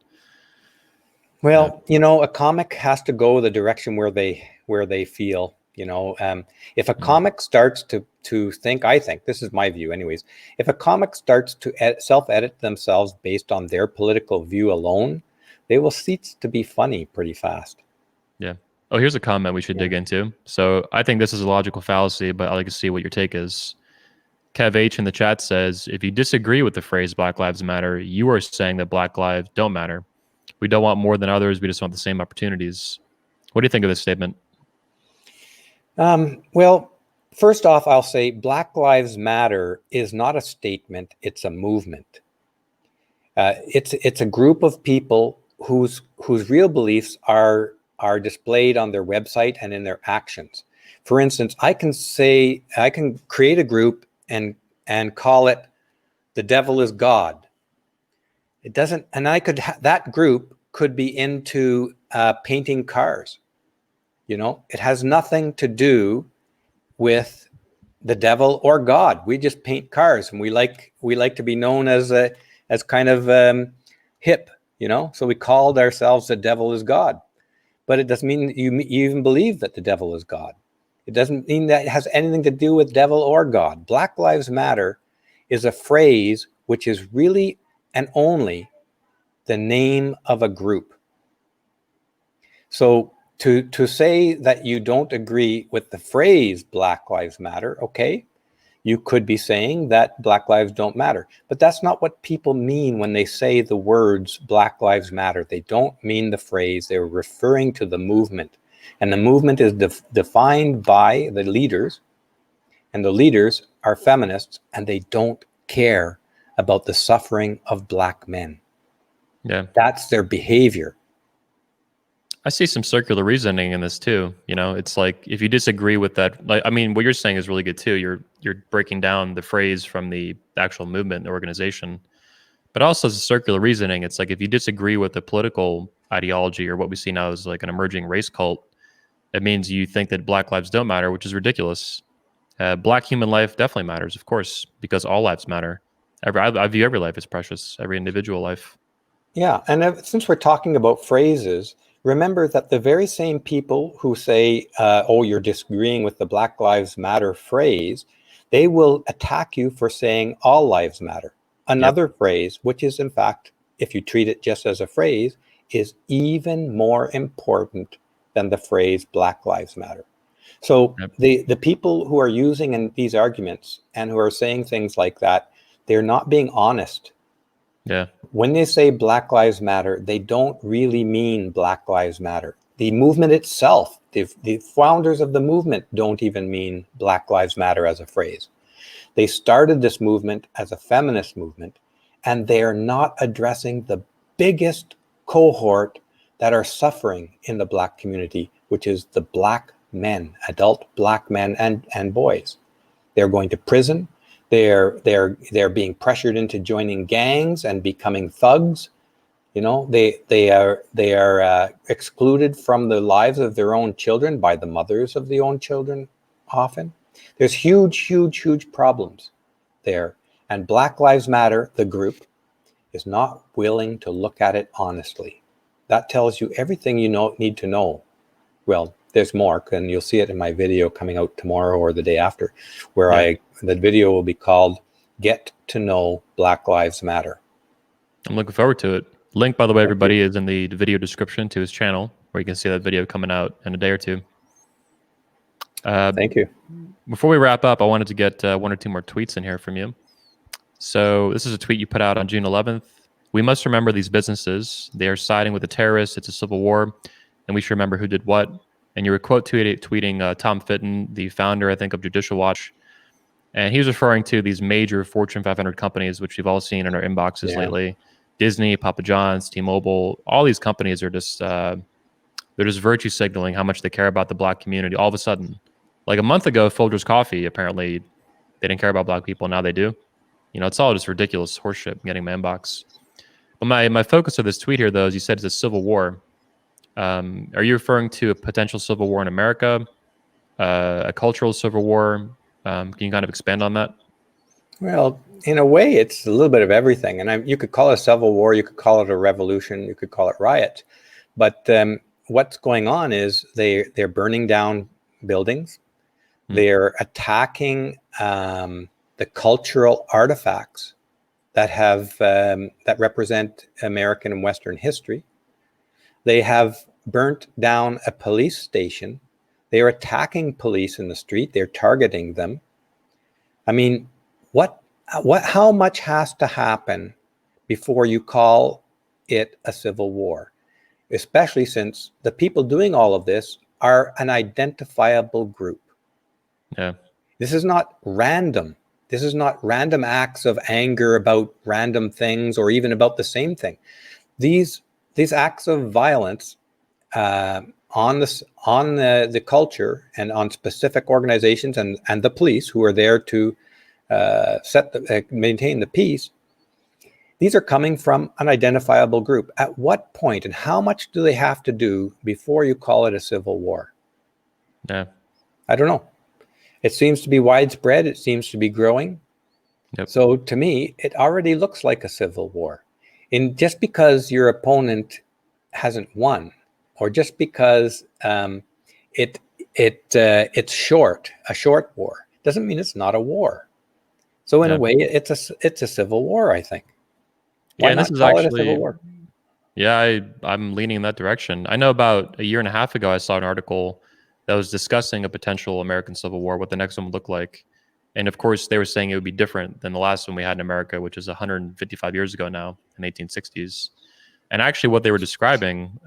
Well, a comic has to go the direction where they feel. If a comic starts to think, I think this is my view, anyways. If a comic starts to self-edit themselves based on their political view alone, they will cease to be funny pretty fast. Yeah. Oh, here's a comment we should dig into. So I think this is a logical fallacy, but I'd like to see what your take is. Kev H in the chat says, if you disagree with the phrase Black Lives Matter, you are saying that Black lives don't matter. We don't want more than others. We just want the same opportunities. What do you think of this statement? Well, first off, I'll say Black Lives Matter is not a statement. It's a movement. It's a group of people whose real beliefs are displayed on their website and in their actions. For instance, I can create a group and call it "The Devil is God." It doesn't, and that group could be into painting cars. It has nothing to do with the devil or God. We just paint cars, and we like to be known as kind of hip, So we called ourselves "The Devil is God," but it doesn't mean that you even believe that the devil is God. It doesn't mean that it has anything to do with devil or God. Black Lives Matter is a phrase which is really and only the name of a group. So to say that you don't agree with the phrase Black Lives Matter, okay, you could be saying that Black lives don't matter. But that's not what people mean when they say the words Black Lives Matter. They don't mean the phrase. They're referring to the movement. And the movement is defined by the leaders. And the leaders are feminists, and they don't care about the suffering of Black men. Yeah. That's their behavior. I see some circular reasoning in this too. It's like if you disagree with that, what you're saying is really good too. You're breaking down the phrase from the actual movement, the organization, but also as a circular reasoning. It's like if you disagree with the political ideology or what we see now as like an emerging race cult, it means you think that Black lives don't matter, which is ridiculous. Black human life definitely matters, of course, because all lives matter. I view every life as precious, every individual life. Yeah, and since we're talking about phrases, remember that the very same people who say, oh, you're disagreeing with the Black Lives Matter phrase, they will attack you for saying all lives matter. Another phrase, which is in fact, if you treat it just as a phrase, is even more important than the phrase Black Lives Matter. So the people who are using these arguments and who are saying things like that, they're not being honest. Yeah. When they say Black Lives Matter, they don't really mean Black Lives Matter. The movement itself, the founders of the movement don't even mean Black Lives Matter as a phrase. They started this movement as a feminist movement, and they are not addressing the biggest cohort that are suffering in the Black community, which is the Black men, adult Black men and boys. They're going to prison. They're being pressured into joining gangs and becoming thugs. They are excluded from the lives of their own children by the mothers of the own children. Often, there's huge problems there, and Black Lives Matter, the group, is not willing to look at it honestly. That tells you everything you need to know. Well, there's more, and you'll see it in my video coming out tomorrow or the day after, where the video will be called "Get to Know Black Lives Matter." I'm looking forward to it. Link, by the way, everybody, is in the video description to his channel, where you can see that video coming out in a day or two. Thank you. Before we wrap up, I wanted to get one or two more tweets in here from you. So this is a tweet you put out on June 11th. We must remember these businesses. They are siding with the terrorists. It's a civil war, and we should remember who did what. And you were tweeting Tom Fitton, the founder, I think, of Judicial Watch. And he was referring to these major Fortune 500 companies, which we've all seen in our inboxes lately. Disney, Papa John's, T-Mobile, all these companies are just they're just virtue signaling how much they care about the black community. All of a sudden, like a month ago, Folgers Coffee, apparently they didn't care about black people. Now they do. You know, it's all just ridiculous horseshit getting my inbox. But my focus of this tweet here, though, is you said it's a civil war. Are you referring to a potential civil war in America, a cultural civil war? Can you kind of expand on that? Well, in a way, it's a little bit of everything. And you could call it a civil war, you could call it a revolution, you could call it riot. But what's going on is they're burning down buildings. They're attacking the cultural artifacts that have that represent American and Western history. They have burnt down a police station. They are attacking police in the street. They're targeting them. I mean, how much has to happen before you call it a civil war? Especially since the people doing all of this are an identifiable group. Yeah. This is not random. This is not random acts of anger about random things or even about the same thing. These acts of violence on the culture and on specific organizations and the police who are there to maintain the peace, these are coming from an identifiable group. At what point and how much do they have to do before you call it a civil war? Yeah. I don't know. It seems to be widespread. It seems to be growing. Yep. So to me, it already looks like a civil war. Just because your opponent hasn't won, or just because it's a short war, doesn't mean it's not a war. So in a way, it's a civil war, I think. Why and not this is call it a actually, civil war? Yeah, I'm leaning in that direction. I know about a year and a half ago, I saw an article that was discussing a potential American Civil War, what the next one would look like. And of course, they were saying it would be different than the last one we had in America, which is 155 years ago now, in the 1860s. And actually, what they were describing,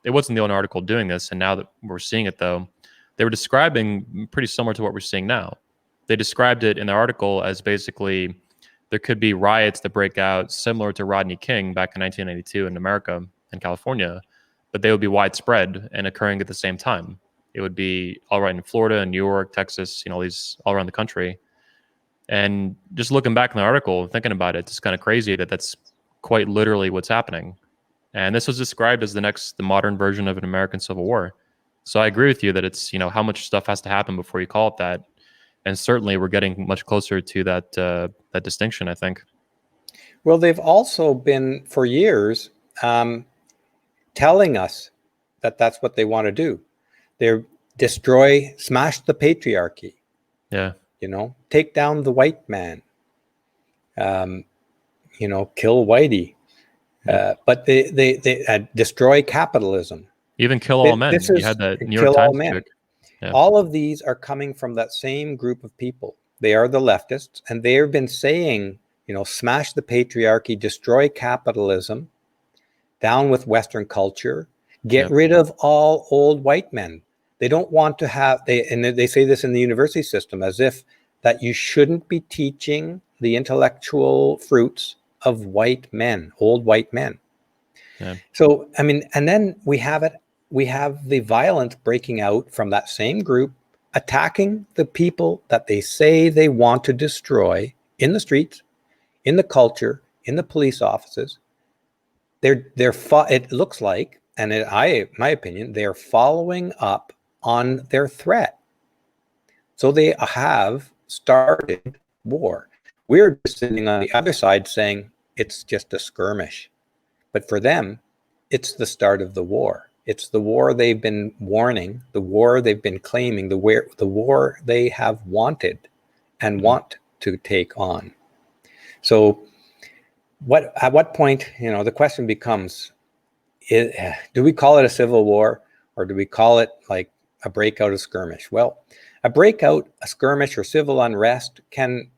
it wasn't the only article doing this, and now that we're seeing it, though, they were describing pretty similar to what we're seeing now. They described it in the article as basically there could be riots that break out similar to Rodney King back in 1992 in America and California, but they would be widespread and occurring at the same time. It would be all right in Florida and New York, Texas, all these all around the country. And just looking back in the article, thinking about it, it's kind of crazy that that's quite literally what's happening. And this was described as the modern version of an American Civil War. So I agree with you that it's, how much stuff has to happen before you call it that. And certainly we're getting much closer to that distinction, I think. Well, they've also been for years telling us that that's what they want to do. They're smash the patriarchy. Yeah. Take down the white man. Kill whitey. But they destroy capitalism. Even kill all men. You had that New York Times chick. Yeah. All of these are coming from that same group of people. They are the leftists, and they have been saying, smash the patriarchy, destroy capitalism, down with Western culture, get rid of all old white men. They don't want to have, they say this in the university system as if that you shouldn't be teaching the intellectual fruits of white men, old white men. Yeah. So, and then we have the violence breaking out from that same group, attacking the people that they say they want to destroy in the streets, in the culture, in the police offices. It looks like, and my opinion, they're following up on their threat. So they have started war. We're just sitting on the other side saying it's just a skirmish. But for them, it's the start of the war. It's the war they've been warning, the war they've been claiming, the war they have wanted and want to take on. So at what point, the question becomes, do we call it a civil war, or do we call it like a breakout, a skirmish? Well, a breakout, a skirmish, or civil unrest can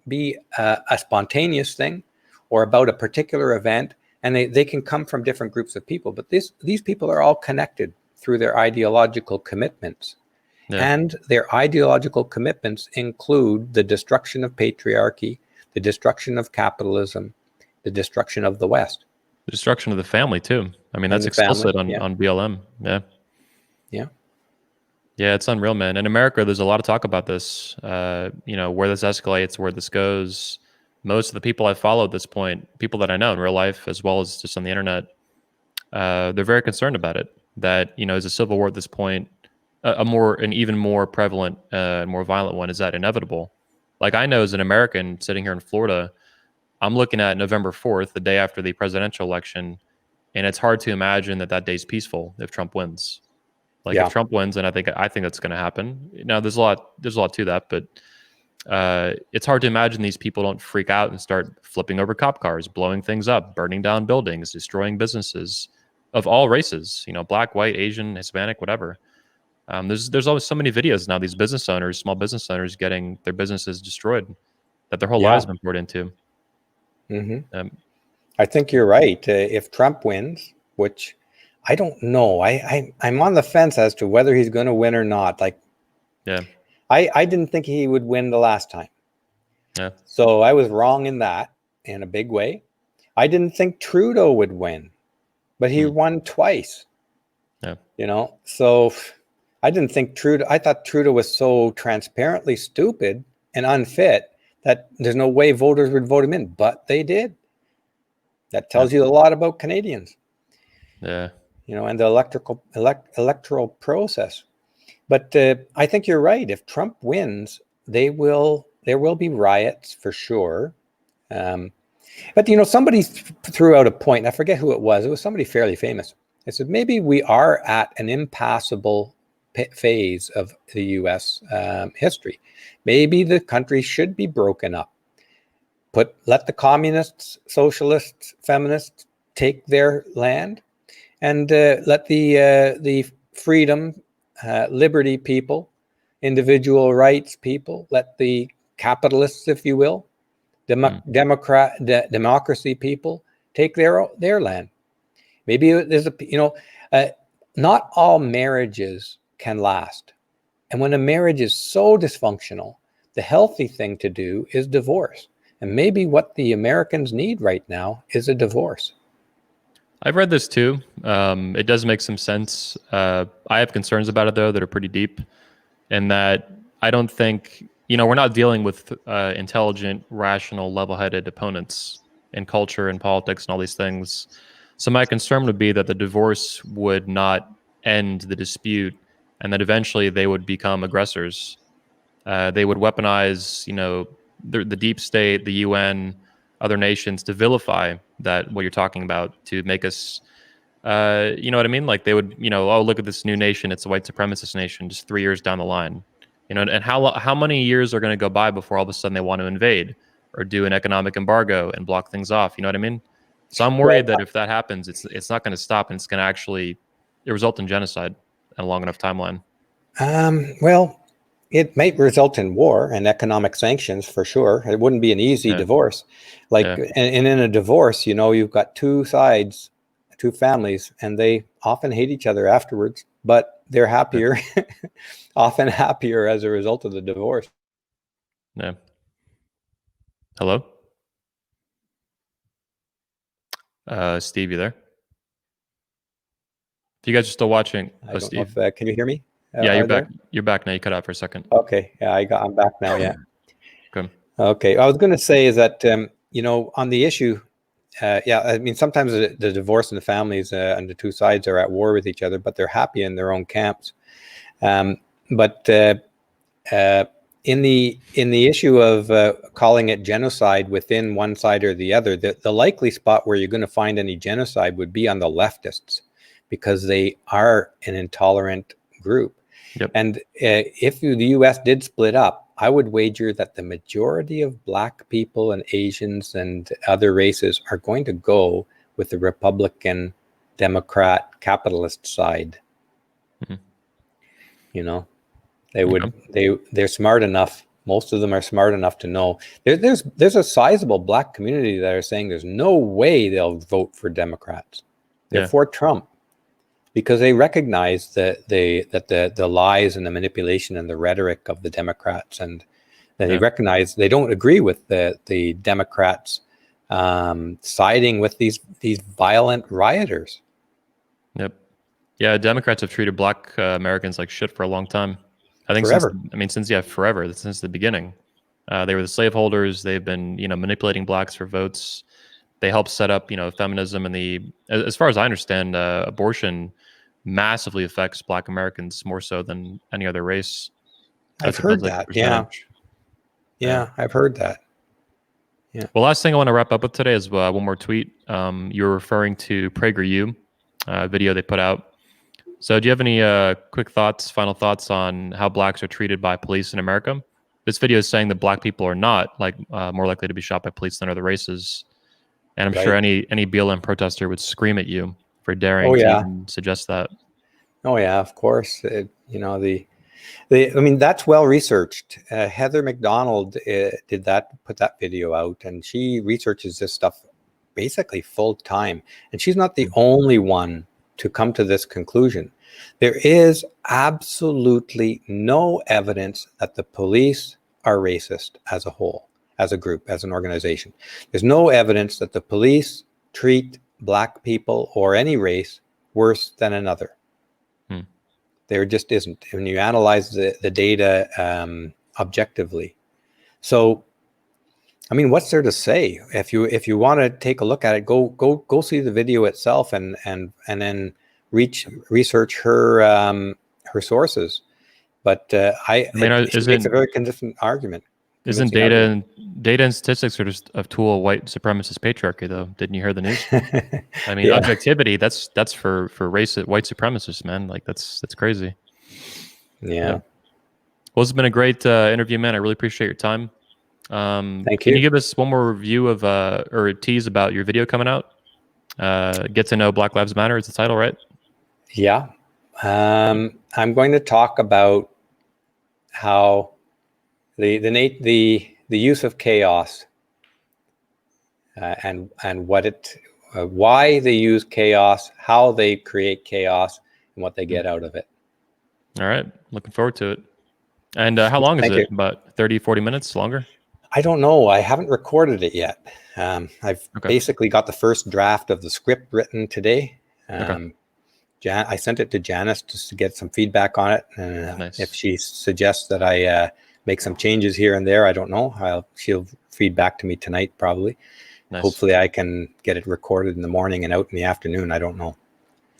be a spontaneous thing, or about a particular event, and they can come from different groups of people, but these people are all connected through their ideological commitments. Yeah. And their ideological commitments include the destruction of patriarchy, the destruction of capitalism, the destruction of the West. The destruction of the family too. I mean, And that's the family, explicit on BLM. Yeah. Yeah. Yeah, it's unreal, man. In America, there's a lot of talk about this. Where this escalates, where this goes. Most of the people I follow at this point, people that I know in real life as well as just on the internet, they're very concerned about it. That is a civil war at this point, an even more prevalent, more violent one. Is that inevitable? Like I know as an American sitting here in Florida, I'm looking at November 4th, the day after the presidential election, and it's hard to imagine that day's peaceful if Trump wins. Like if Trump wins, and I think that's going to happen. Now there's a lot to that, but it's hard to imagine these people don't freak out and start flipping over cop cars, blowing things up, burning down buildings, destroying businesses of all races. Black, white, Asian, Hispanic, whatever. There's always so many videos now. These business owners, small business owners, getting their businesses destroyed that their whole lives have been poured into. Mm-hmm. I think you're right. If Trump wins, which I don't know. I'm on the fence as to whether he's going to win or not. I didn't think he would win the last time. Yeah. So I was wrong in that in a big way. I didn't think Trudeau would win, but he won twice. Yeah. So I didn't think Trudeau. I thought Trudeau was so transparently stupid and unfit that there's no way voters would vote him in, but they did. That tells you a lot about Canadians. Yeah. And the electoral process. But I think you're right. If Trump wins, there will be riots for sure. But somebody threw out a point. I forget who it was. It was somebody fairly famous. It said maybe we are at an impassable phase of the U.S. History. Maybe the country should be broken up. Let the communists, socialists, feminists take their land, and let the freedom, liberty people, individual rights people, let the capitalists, if you will, democracy people take their land. Maybe there's not all marriages can last. And when a marriage is so dysfunctional, the healthy thing to do is divorce. And maybe what the Americans need right now is a divorce. I've read this too. It does make some sense. I have concerns about it though that are pretty deep, and that I don't think we're not dealing with intelligent, rational, level-headed opponents in culture and politics and all these things. So my concern would be that the divorce would not end the dispute, and that eventually they would become aggressors. They would weaponize, the deep state, the UN, other nations to vilify what you're talking about, to make us, you know what I mean? Like they would, oh, look at this new nation. It's a white supremacist nation just 3 years down the line, and how many years are going to go by before all of a sudden they want to invade or do an economic embargo and block things off? You know what I mean? So I'm worried that if that happens, it's not going to stop, and it's going to actually result in genocide in a long enough timeline. Well, it might result in war and economic sanctions for sure. It wouldn't be an easy divorce. And in a divorce, you've got two sides, two families, and they often hate each other afterwards, but they're happier, often happier as a result of the divorce. Yeah. Hello? Steve, you there? If you guys are still watching, I don't know if, can you hear me? Yeah, you're back. You're back now. You cut out for a second. Okay. Yeah, I'm back now. Yeah. Good. Okay. I was going to say is that, on the issue, I mean, sometimes the divorce and the families and the two sides are at war with each other, but they're happy in their own camps. But in the issue of calling it genocide within one side or the other, the likely spot where you're going to find any genocide would be on the leftists, because they are an intolerant group. Yep. And if the U.S. did split up, I would wager that the majority of Black people and Asians and other races are going to go with the Republican, Democrat, capitalist side. Mm-hmm. They would. They're smart enough Most of them are smart enough to know. There's a sizable black community that are saying there's no way they'll vote for Democrats. They're for Trump because they recognize that the lies and the manipulation and the rhetoric of the Democrats, and they recognize they don't agree with the Democrats siding with these violent rioters. Yep. Yeah, Democrats have treated black Americans like shit for a long time. I think forever. Forever, since the beginning. They were the slaveholders. They've been, manipulating blacks for votes. They helped set up, feminism and as far as I understand, abortion massively affects black Americans more so than any other race. I've heard that. Yeah, I've heard that. Yeah. Well, last thing I want to wrap up with today is one more tweet. You're referring to PragerU video they put out. So do you have any quick thoughts, final thoughts on how blacks are treated by police in America? This video is saying that black people are not more likely to be shot by police than other races. And I'm sure any BLM protester would scream at you for daring to even suggest that. Oh yeah, of course. I mean, that's well researched. Heather McDonald put that video out, and she researches this stuff basically full time. And she's not the only one to come to this conclusion. There is absolutely no evidence that the police are racist as a whole, as a group, as an organization. There's no evidence that the police treat black people or any race worse than another. There just isn't when you analyze the data objectively. So, I mean, what's there to say? If you want to take a look at it, go see the video itself and then research her sources. But she makes a very consistent argument. Isn't data and statistics are just a tool of white supremacist patriarchy, though? Didn't you hear the news? I mean, objectivity, that's for white supremacists, man. Like that's crazy. Yeah. Well, it's been a great interview, man. I really appreciate your time. Thank you. Can you give us one more review of or a tease about your video coming out? Get to know Black Lives Matter is the title, right? Yeah. I'm going to talk about how the use of chaos and why they use chaos, how they create chaos, and what they get out of it. All right. Looking forward to it. And how long is it? About 30, 40 minutes longer? I don't know. I haven't recorded it yet. I've basically got the first draft of the script written today. I sent it to Janice just to get some feedback on it. Nice. If she suggests that I make some changes here and there, I don't know. She'll feed back to me tonight, probably. Nice. Hopefully I can get it recorded in the morning and out in the afternoon. I don't know.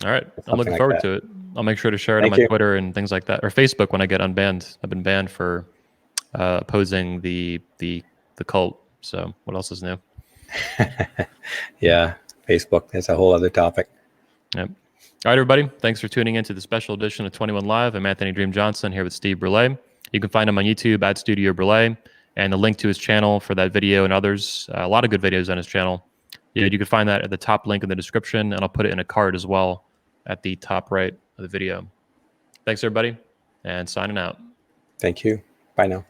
All right. I'm looking forward to it. I'll make sure to share it on my Twitter and things like that, or Facebook when I get unbanned. I've been banned for opposing the cult. So what else is new? Yeah, Facebook is a whole other topic. Yep. All right, everybody. Thanks for tuning in to the special edition of 21 Live. I'm Anthony Dream Johnson here with Steve Brule. You can find him on YouTube at Studio Brule, and the link to his channel for that video and others, a lot of good videos on his channel. You can find that at the top link in the description, and I'll put it in a card as well at the top right of the video. Thanks, everybody, and signing out. Thank you. Bye now.